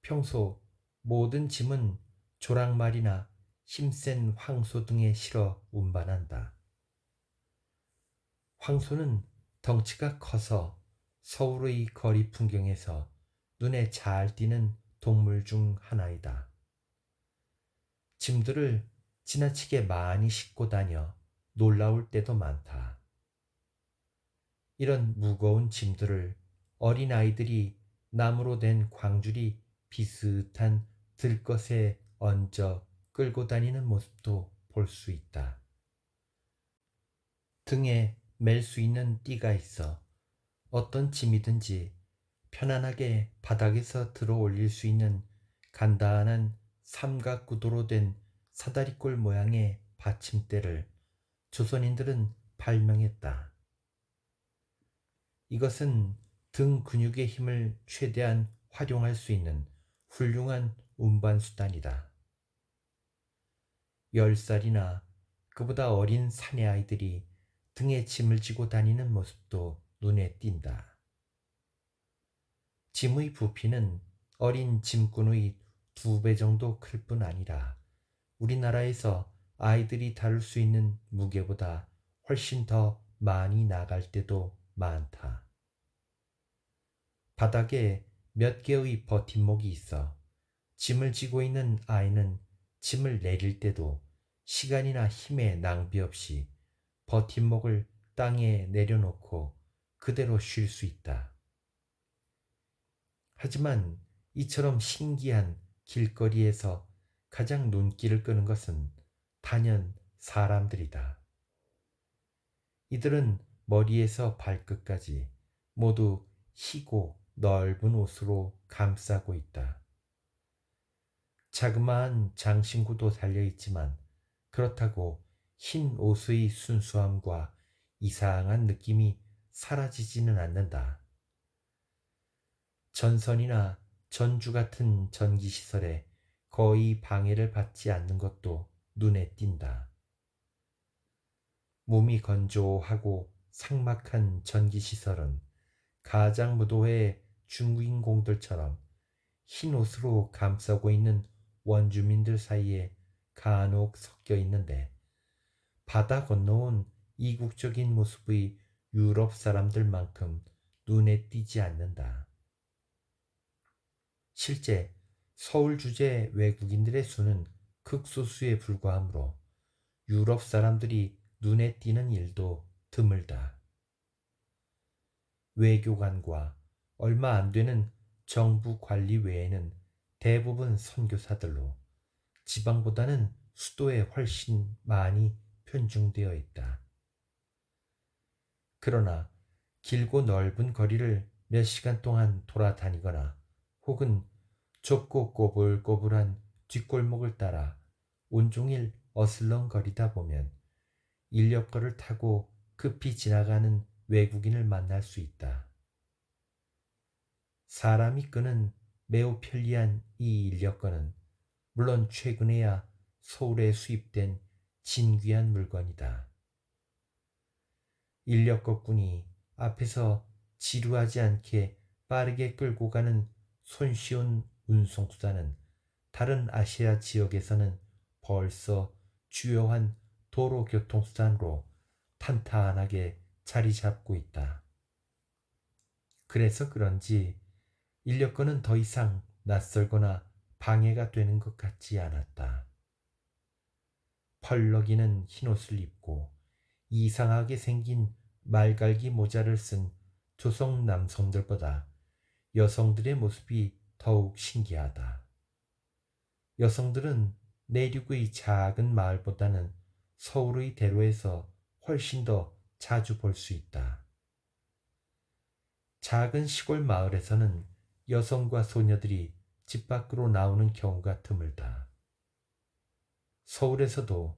평소 모든 짐은 조랑말이나 힘센 황소 등에 실어 운반한다. 황소는 덩치가 커서 서울의 거리 풍경에서 눈에 잘 띄는 동물 중 하나이다. 짐들을 지나치게 많이 싣고 다녀 놀라울 때도 많다. 이런 무거운 짐들을 어린아이들이 나무로 된 광줄이 비슷한 들것에 얹어 끌고 다니는 모습도 볼 수 있다. 등에 맬 수 있는 띠가 있어 어떤 짐이든지 편안하게 바닥에서 들어 올릴 수 있는 간단한 삼각구도로 된 사다리꼴 모양의 받침대를 조선인들은 발명했다. 이것은 등 근육의 힘을 최대한 활용할 수 있는 훌륭한 운반수단이다. 10살이나 그보다 어린 사내 아이들이 등에 짐을 지고 다니는 모습도 눈에 띈다. 짐의 부피는 어린 짐꾼의 2배 정도 클 뿐 아니라 우리나라에서 아이들이 다룰 수 있는 무게보다 훨씬 더 많이 나갈 때도 많다. 바닥에 몇 개의 버팀목이 있어 짐을 지고 있는 아이는 짐을 내릴 때도 시간이나 힘의 낭비 없이 버팀목을 땅에 내려놓고 그대로 쉴 수 있다. 하지만 이처럼 신기한 길거리에서 가장 눈길을 끄는 것은 단연 사람들이다. 이들은 머리에서 발끝까지 모두 희고 넓은 옷으로 감싸고 있다. 자그마한 장신구도 달려있지만 그렇다고 흰 옷의 순수함과 이상한 느낌이 사라지지는 않는다. 전선이나 전주 같은 전기시설에 거의 방해를 받지 않는 것도 눈에 띈다. 몸이 건조하고 삭막한 전기시설은 가장무도회 중인공들처럼 흰 옷으로 감싸고 있는 원주민들 사이에 간혹 섞여 있는데 바다 건너온 이국적인 모습의 유럽 사람들만큼 눈에 띄지 않는다. 실제 서울 주재 외국인들의 수는 극소수에 불과하므로 유럽 사람들이 눈에 띄는 일도 드물다. 외교관과 얼마 안 되는 정부 관리 외에는 대부분 선교사들로 지방보다는 수도에 훨씬 많이 편중되어 있다. 그러나 길고 넓은 거리를 몇 시간 동안 돌아다니거나 혹은 좁고 꼬불꼬불한 뒷골목을 따라 온종일 어슬렁거리다 보면 인력거를 타고 급히 지나가는 외국인을 만날 수 있다. 사람이 끄는 매우 편리한 이 인력거는 물론 최근에야 서울에 수입된 진귀한 물건이다. 인력거꾼이 앞에서 지루하지 않게 빠르게 끌고 가는 손쉬운 운송수단은 다른 아시아 지역에서는 벌써 주요한 도로교통수단으로 탄탄하게 자리 잡고 있다. 그래서 그런지 인력거는 더 이상 낯설거나 방해가 되는 것 같지 않았다. 펄럭이는 흰옷을 입고 이상하게 생긴 말갈기 모자를 쓴 조선 남성들보다 여성들의 모습이 더욱 신기하다. 여성들은 내륙의 작은 마을보다는 서울의 대로에서 훨씬 더 자주 볼 수 있다. 작은 시골 마을에서는 여성과 소녀들이 집 밖으로 나오는 경우가 드물다. 서울에서도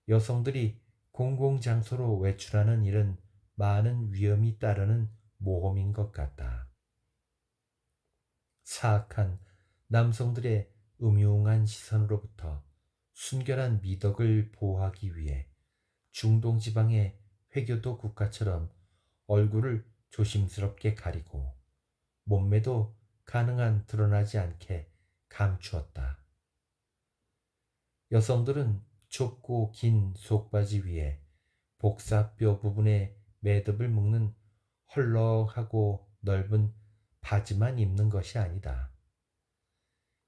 여성들이 공공장소로 외출하는 일은 많은 위험이 따르는 모험인 것 같다. 사악한 남성들의 음흉한 시선으로부터 순결한 미덕을 보호하기 위해 중동 지방의 회교도 국가처럼 얼굴을 조심스럽게 가리고 몸매도 가능한 드러나지 않게 감추었다. 여성들은 좁고 긴 속바지 위에 복사뼈 부분에 매듭을 묶는 헐렁하고 넓은 바지만 입는 것이 아니다.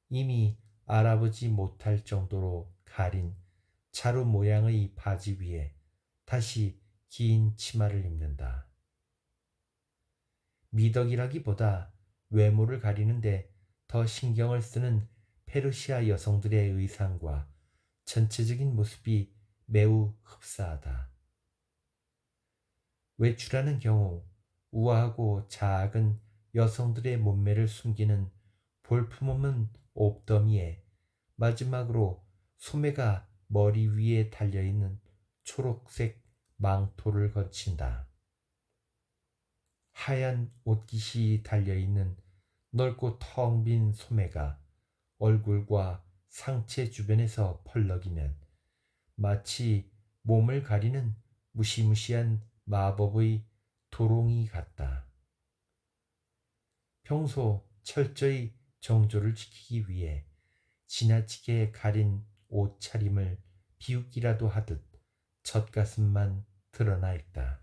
이미 알아보지 못할 정도로 가린 자루 모양의 바지 위에 다시 긴 치마를 입는다. 미덕이라기보다 외모를 가리는데 더 신경을 쓰는 페르시아 여성들의 의상과 전체적인 모습이 매우 흡사하다. 외출하는 경우 우아하고 작은 여성들의 몸매를 숨기는 볼품없는 옵더미에 마지막으로 소매가 머리 위에 달려있는 초록색 망토를 거친다. 하얀 옷깃이 달려있는 넓고 텅 빈 소매가 얼굴과 상체 주변에서 펄럭이면 마치 몸을 가리는 무시무시한 마법의 도롱이 같다. 평소 철저히 정조를 지키기 위해 지나치게 가린 옷차림을 비웃기라도 하듯 젖가슴만 드러나 있다.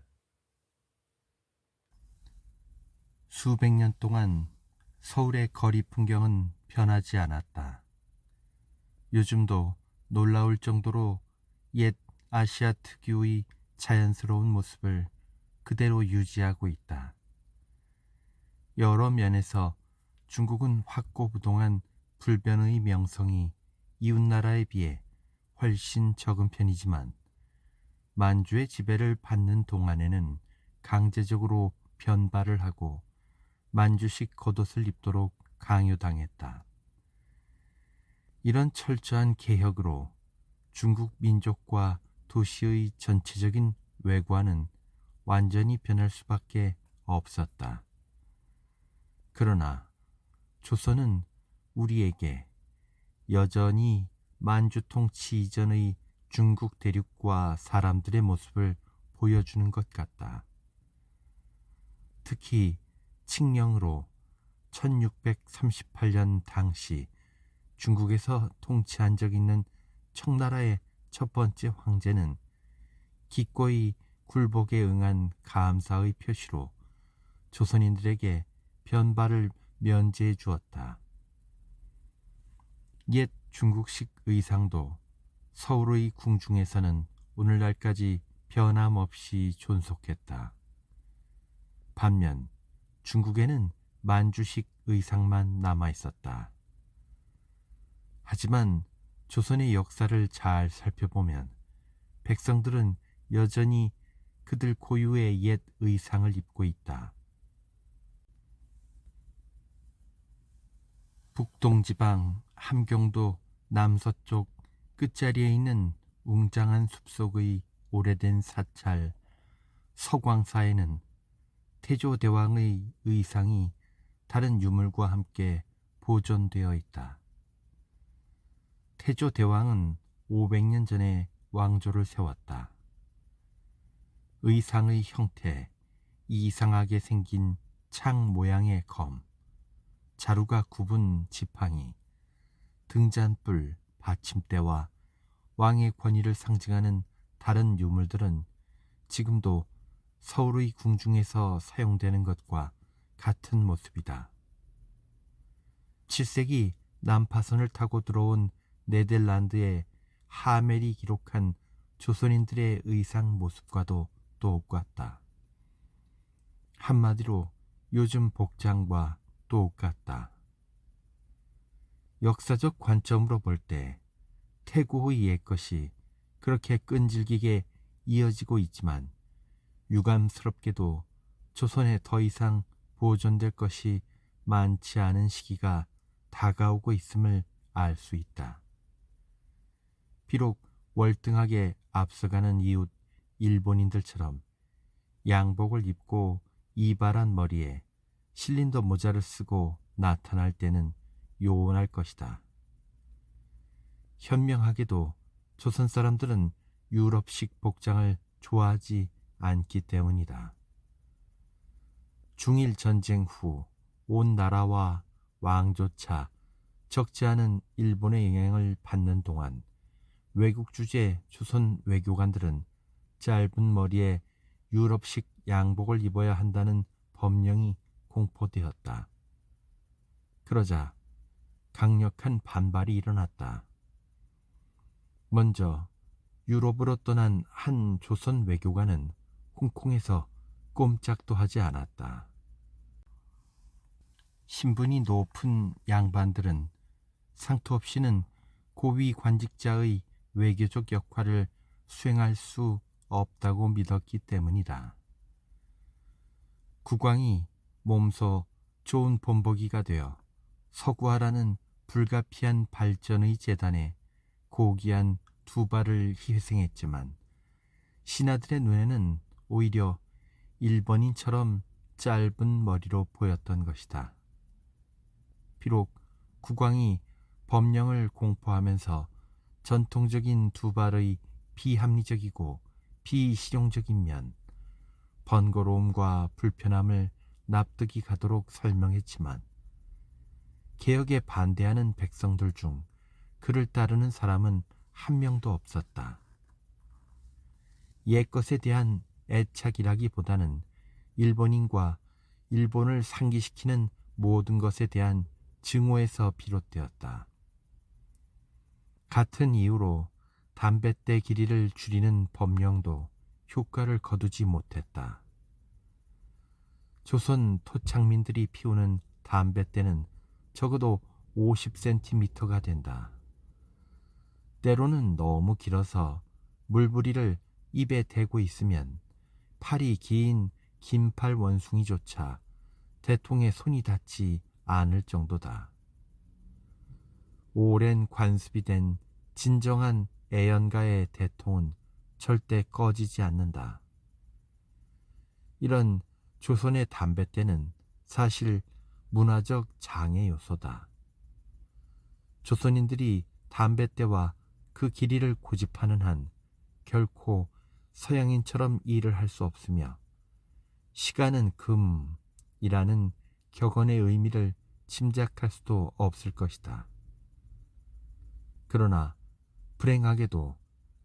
수백 년 동안 서울의 거리 풍경은 변하지 않았다. 요즘도 놀라울 정도로 옛 아시아 특유의 자연스러운 모습을 그대로 유지하고 있다. 여러 면에서 중국은 확고부동한 불변의 명성이 이웃나라에 비해 훨씬 적은 편이지만 만주의 지배를 받는 동안에는 강제적으로 변발을 하고 만주식 겉옷을 입도록 강요당했다. 이런 철저한 개혁으로 중국 민족과 도시의 전체적인 외관은 완전히 변할 수밖에 없었다. 그러나 조선은 우리에게 여전히 만주 통치 이전의 중국 대륙과 사람들의 모습을 보여주는 것 같다. 특히 칙령으로 1638년 당시 중국에서 통치한 적 있는 청나라의 첫 번째 황제는 기꺼이 굴복에 응한 감사의 표시로 조선인들에게 변발을 면제해 주었다. 옛 중국식 의상도 서울의 궁중에서는 오늘날까지 변함없이 존속했다. 반면 중국에는 만주식 의상만 남아 있었다. 하지만 조선의 역사를 잘 살펴보면 백성들은 여전히 그들 고유의 옛 의상을 입고 있다. 북동지방 함경도 남서쪽 끝자리에 있는 웅장한 숲속의 오래된 사찰 서광사에는 태조대왕의 의상이 다른 유물과 함께 보존되어 있다. 태조대왕은 500년 전에 왕조를 세웠다. 의상의 형태, 이상하게 생긴 창 모양의 검, 자루가 굽은 지팡이, 등잔불, 받침대와 왕의 권위를 상징하는 다른 유물들은 지금도 서울의 궁중에서 사용되는 것과 같은 모습이다. 7세기 남파선을 타고 들어온 네덜란드의 하멜이 기록한 조선인들의 의상 모습과도 똑같다. 한마디로 요즘 복장과 똑같다. 역사적 관점으로 볼 때 태고의 옛것이 그렇게 끈질기게 이어지고 있지만 유감스럽게도 조선에 더 이상 보존될 것이 많지 않은 시기가 다가오고 있음을 알 수 있다. 비록 월등하게 앞서가는 이웃 일본인들처럼 양복을 입고 이발한 머리에 실린더 모자를 쓰고 나타날 때는 요원할 것이다. 현명하게도 조선 사람들은 유럽식 복장을 좋아하지 않기 때문이다. 중일 전쟁 후 온 나라와 왕조차 적지 않은 일본의 영향을 받는 동안 외국 주재 조선 외교관들은 짧은 머리에 유럽식 양복을 입어야 한다는 법령이 공포되었다. 그러자 강력한 반발이 일어났다. 먼저 유럽으로 떠난 한 조선 외교관은 홍콩에서 꼼짝도 하지 않았다. 신분이 높은 양반들은 상투 없이는 고위 관직자의 외교적 역할을 수행할 수 없다고 믿었기 때문이다. 국왕이 몸소 좋은 본보기가 되어 서구화라는 불가피한 발전의 재단에 고귀한 두 발을 희생했지만 신하들의 눈에는 오히려 일본인처럼 짧은 머리로 보였던 것이다. 비록 국왕이 법령을 공포하면서 전통적인 두 발의 비합리적이고 비실용적인 면, 번거로움과 불편함을 납득이 가도록 설명했지만 개혁에 반대하는 백성들 중 그를 따르는 사람은 한 명도 없었다. 옛것에 대한 애착이라기보다는 일본인과 일본을 상기시키는 모든 것에 대한 증오에서 비롯되었다. 같은 이유로 담뱃대 길이를 줄이는 법령도 효과를 거두지 못했다. 조선 토착민들이 피우는 담뱃대는 적어도 50cm가 된다. 때로는 너무 길어서 물부리를 입에 대고 있으면 팔이 긴 긴팔 원숭이조차 대통에 손이 닿지 않을 정도다. 오랜 관습이 된 진정한 애연가의 대통은 절대 꺼지지 않는다. 이런 조선의 담뱃대는 사실 문화적 장애 요소다. 조선인들이 담뱃대와 그 길이를 고집하는 한 결코 서양인처럼 일을 할 수 없으며 시간은 금이라는 격언의 의미를 짐작할 수도 없을 것이다. 그러나 불행하게도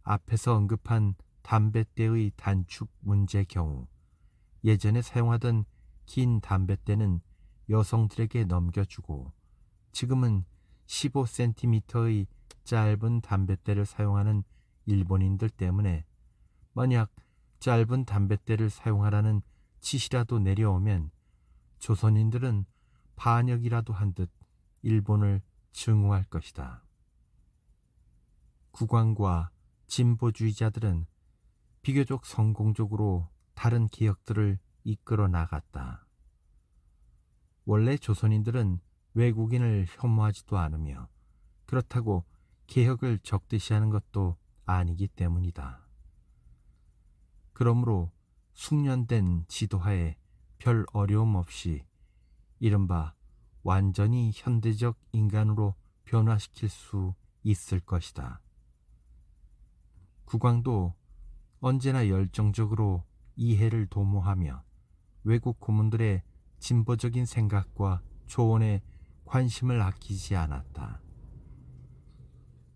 앞에서 언급한 담뱃대의 단축 문제 경우 예전에 사용하던 긴 담뱃대는 여성들에게 넘겨주고 지금은 15cm의 짧은 담뱃대를 사용하는 일본인들 때문에 만약 짧은 담뱃대를 사용하라는 지시라도 내려오면 조선인들은 반역이라도 한 듯 일본을 증오할 것이다. 국왕과 진보주의자들은 비교적 성공적으로 다른 개혁들을 이끌어 나갔다. 원래 조선인들은 외국인을 혐오하지도 않으며 그렇다고 개혁을 적대시하는 것도 아니기 때문이다. 그러므로 숙련된 지도하에 별 어려움 없이 이른바 완전히 현대적 인간으로 변화시킬 수 있을 것이다. 국왕도 언제나 열정적으로 이해를 도모하며 외국 고문들의 진보적인 생각과 조언에 관심을 아끼지 않았다.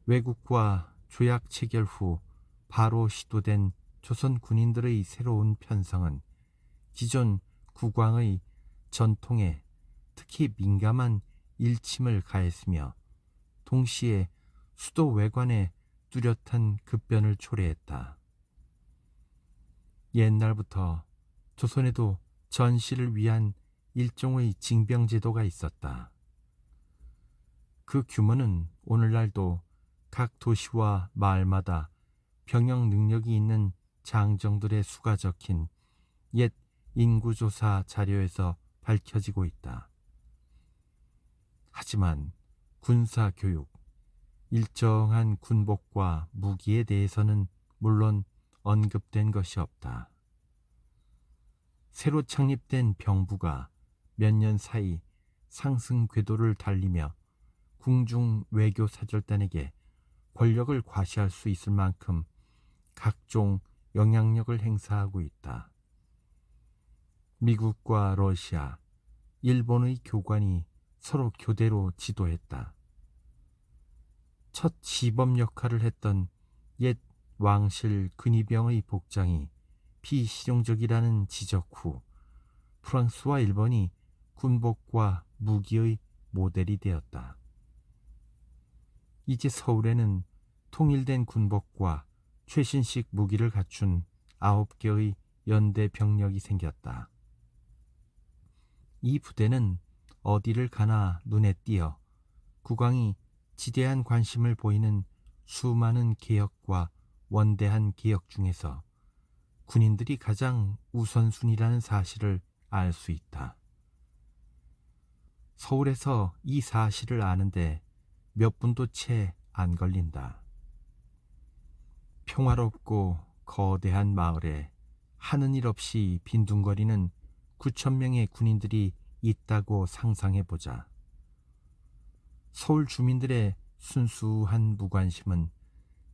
외국과 조약 체결 후 바로 시도된 조선 군인들의 새로운 편성은 기존 국왕의 전통에 특히 민감한 일침을 가했으며 동시에 수도 외관에 뚜렷한 급변을 초래했다. 옛날부터 조선에도 전시를 위한 일종의 징병제도가 있었다. 그 규모는 오늘날도 각 도시와 마을마다 병역 능력이 있는 장정들의 수가 적힌 옛 인구조사 자료에서 밝혀지고 있다. 하지만 군사교육, 일정한 군복과 무기에 대해서는 물론 언급된 것이 없다. 새로 창립된 병부가 몇 년 사이 상승 궤도를 달리며 궁중 외교사절단에게 권력을 과시할 수 있을 만큼 각종 영향력을 행사하고 있다. 미국과 러시아, 일본의 교관이 서로 교대로 지도했다. 첫 시범 역할을 했던 옛 왕실 근위병의 복장이 비실용적이라는 지적 후 프랑스와 일본이 군복과 무기의 모델이 되었다. 이제 서울에는 통일된 군복과 최신식 무기를 갖춘 9개의 연대 병력이 생겼다. 이 부대는 어디를 가나 눈에 띄어 국왕이 지대한 관심을 보이는 수많은 개혁과 원대한 개혁 중에서 군인들이 가장 우선순위라는 사실을 알 수 있다. 서울에서 이 사실을 아는데 몇 분도 채 안 걸린다. 평화롭고 거대한 마을에 하는 일 없이 빈둥거리는 9,000명의 군인들이 있다고 상상해보자. 서울 주민들의 순수한 무관심은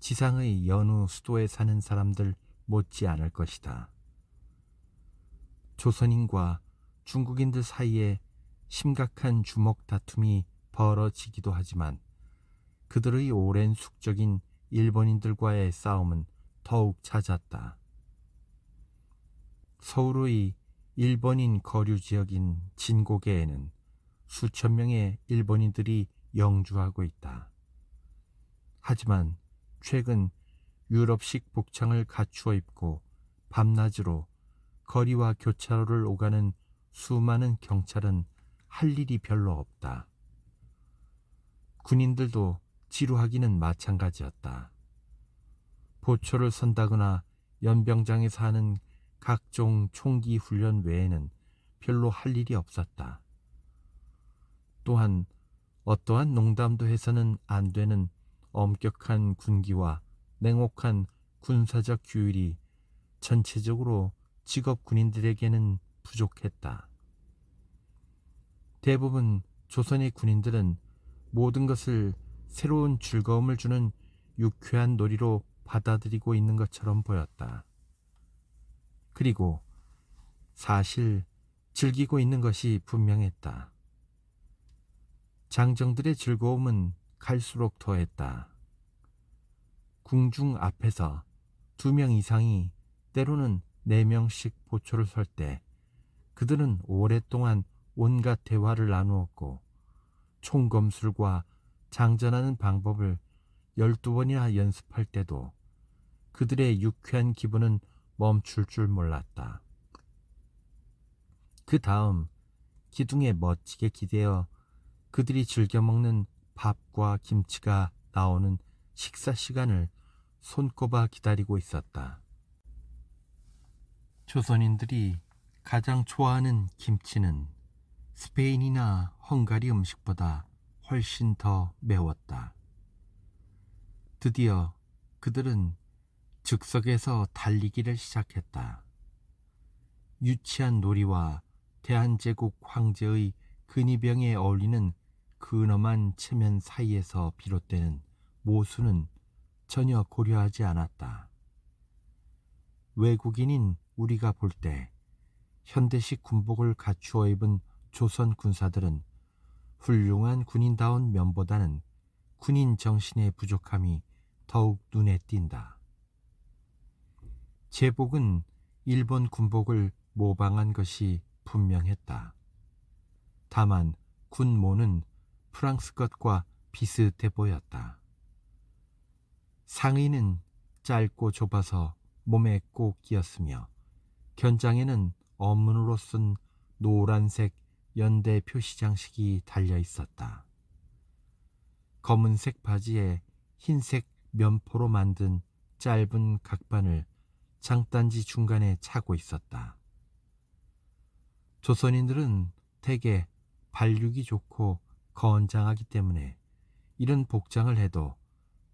지상의 여느 수도에 사는 사람들 못지 않을 것이다. 조선인과 중국인들 사이에 심각한 주먹 다툼이 벌어지기도 하지만 그들의 오랜 숙적인 일본인들과의 싸움은 더욱 잦았다. 서울의 일본인 거류 지역인 진고개에는 수천 명의 일본인들이 영주하고 있다. 하지만 최근 유럽식 복장을 갖추어 입고 밤낮으로 거리와 교차로를 오가는 수많은 경찰은 할 일이 별로 없다. 군인들도 지루하기는 마찬가지였다. 보초를 선다거나 연병장에서 하는 각종 총기 훈련 외에는 별로 할 일이 없었다. 또한 어떠한 농담도 해서는 안 되는 엄격한 군기와 냉혹한 군사적 규율이 전체적으로 직업 군인들에게는 부족했다. 대부분 조선의 군인들은 모든 것을 새로운 즐거움을 주는 유쾌한 놀이로 받아들이고 있는 것처럼 보였다. 그리고 사실 즐기고 있는 것이 분명했다. 장정들의 즐거움은 갈수록 더했다. 궁중 앞에서 2명 이상이 때로는 4명씩 보초를 설 때 그들은 오랫동안 온갖 대화를 나누었고 총검술과 장전하는 방법을 12번이나 연습할 때도 그들의 유쾌한 기분은 멈출 줄 몰랐다. 그 다음 기둥에 멋지게 기대어 그들이 즐겨 먹는 밥과 김치가 나오는 식사 시간을 손꼽아 기다리고 있었다. 조선인들이 가장 좋아하는 김치는 스페인이나 헝가리 음식보다 훨씬 더 매웠다. 드디어 그들은 즉석에서 달리기를 시작했다. 유치한 놀이와 대한제국 황제의 근위병에 어울리는 근엄한 체면 사이에서 비롯되는 모순은 전혀 고려하지 않았다. 외국인인 우리가 볼 때 현대식 군복을 갖추어 입은 조선 군사들은 훌륭한 군인다운 면보다는 군인 정신의 부족함이 더욱 눈에 띈다. 제복은 일본 군복을 모방한 것이 분명했다. 다만 군모는 프랑스 것과 비슷해 보였다. 상의는 짧고 좁아서 몸에 꼭 끼었으며 견장에는 언문으로 쓴 노란색 연대 표시 장식이 달려 있었다. 검은색 바지에 흰색 면포로 만든 짧은 각반을 장단지 중간에 차고 있었다. 조선인들은 대개 발육이 좋고 건장하기 때문에 이런 복장을 해도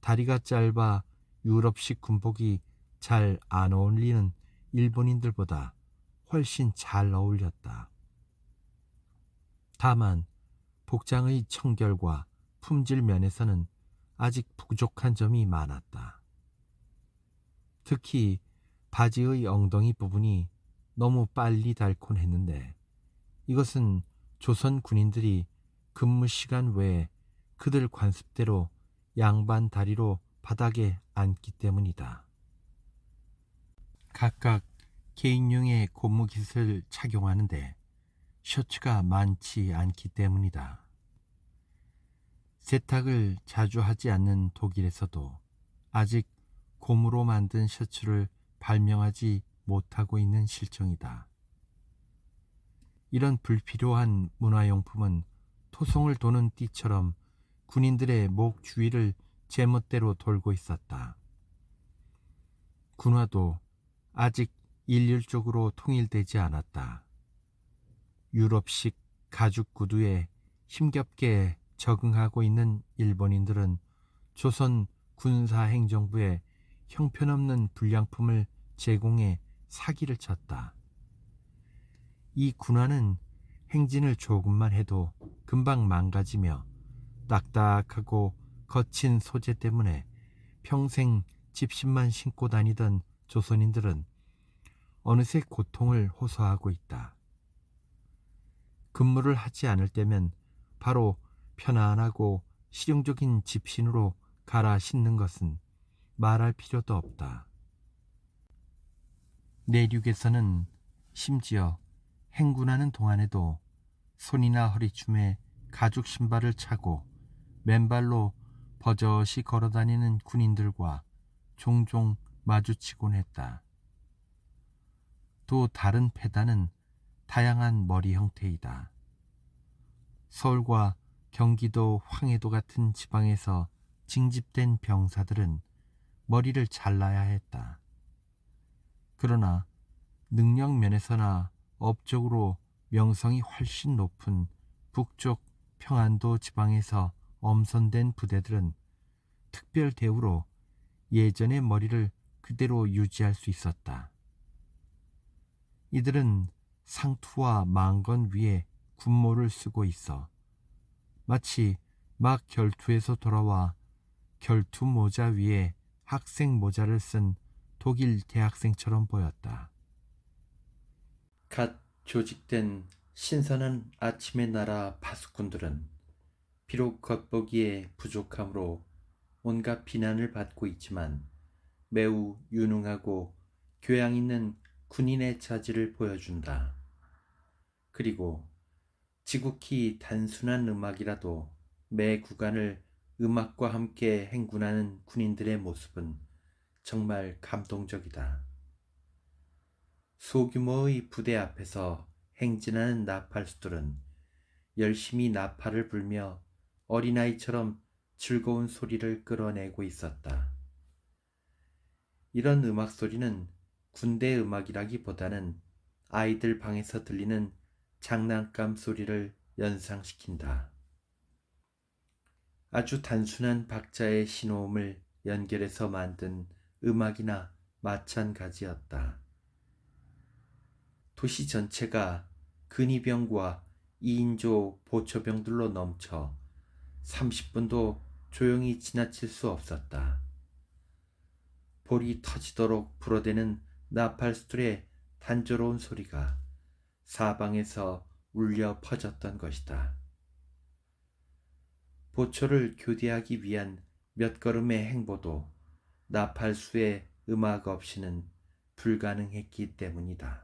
다리가 짧아 유럽식 군복이 잘 안 어울리는 일본인들보다 훨씬 잘 어울렸다. 다만 복장의 청결과 품질 면에서는 아직 부족한 점이 많았다. 특히 바지의 엉덩이 부분이 너무 빨리 닳곤 했는데 이것은 조선 군인들이 근무 시간 외에 그들 관습대로 양반 다리로 바닥에 앉기 때문이다. 각각 개인용의 고무깃을 착용하는데 셔츠가 많지 않기 때문이다. 세탁을 자주 하지 않는 독일에서도 아직 고무로 만든 셔츠를 발명하지 못하고 있는 실정이다. 이런 불필요한 문화용품은 토송을 도는 띠처럼 군인들의 목 주위를 제멋대로 돌고 있었다. 군화도 아직 일률적으로 통일되지 않았다. 유럽식 가죽 구두에 힘겹게 적응하고 있는 일본인들은 조선 군사행정부에 형편없는 불량품을 제공해 사기를 쳤다. 이 군화는 행진을 조금만 해도 금방 망가지며 딱딱하고 거친 소재 때문에 평생 집신만 신고 다니던 조선인들은 어느새 고통을 호소하고 있다. 근무를 하지 않을 때면 바로 편안하고 실용적인 집신으로 갈아 신는 것은 말할 필요도 없다. 내륙에서는 심지어 행군하는 동안에도 손이나 허리춤에 가죽 신발을 차고 맨발로 버젓이 걸어다니는 군인들과 종종 마주치곤 했다. 또 다른 패단은 다양한 머리 형태이다. 서울과 경기도, 황해도 같은 지방에서 징집된 병사들은 머리를 잘라야 했다. 그러나 능력 면에서나 업적으로 명성이 훨씬 높은 북쪽 평안도 지방에서 엄선된 부대들은 특별 대우로 예전의 머리를 그대로 유지할 수 있었다. 이들은 상투와 망건 위에 군모를 쓰고 있어 마치 막 결투에서 돌아와 결투 모자 위에 학생 모자를 쓴 독일 대학생처럼 보였다. 갓 조직된 신선한 아침의 나라 파수꾼들은 비록 겉보기에 부족함으로 온갖 비난을 받고 있지만 매우 유능하고 교양 있는 군인의 자질을 보여준다. 그리고 지극히 단순한 음악이라도 매 구간을 음악과 함께 행군하는 군인들의 모습은 정말 감동적이다. 소규모의 부대 앞에서 행진하는 나팔수들은 열심히 나팔을 불며 어린아이처럼 즐거운 소리를 끌어내고 있었다. 이런 음악 소리는 군대 음악이라기보다는 아이들 방에서 들리는 장난감 소리를 연상시킨다. 아주 단순한 박자의 신호음을 연결해서 만든 음악이나 마찬가지였다. 도시 전체가 근위병과 2인조 보초병들로 넘쳐 30분도 조용히 지나칠 수 없었다. 볼이 터지도록 불어대는 나팔수들의 단조로운 소리가 사방에서 울려 퍼졌던 것이다. 보초를 교대하기 위한 몇 걸음의 행보도 나팔수의 음악 없이는 불가능했기 때문이다.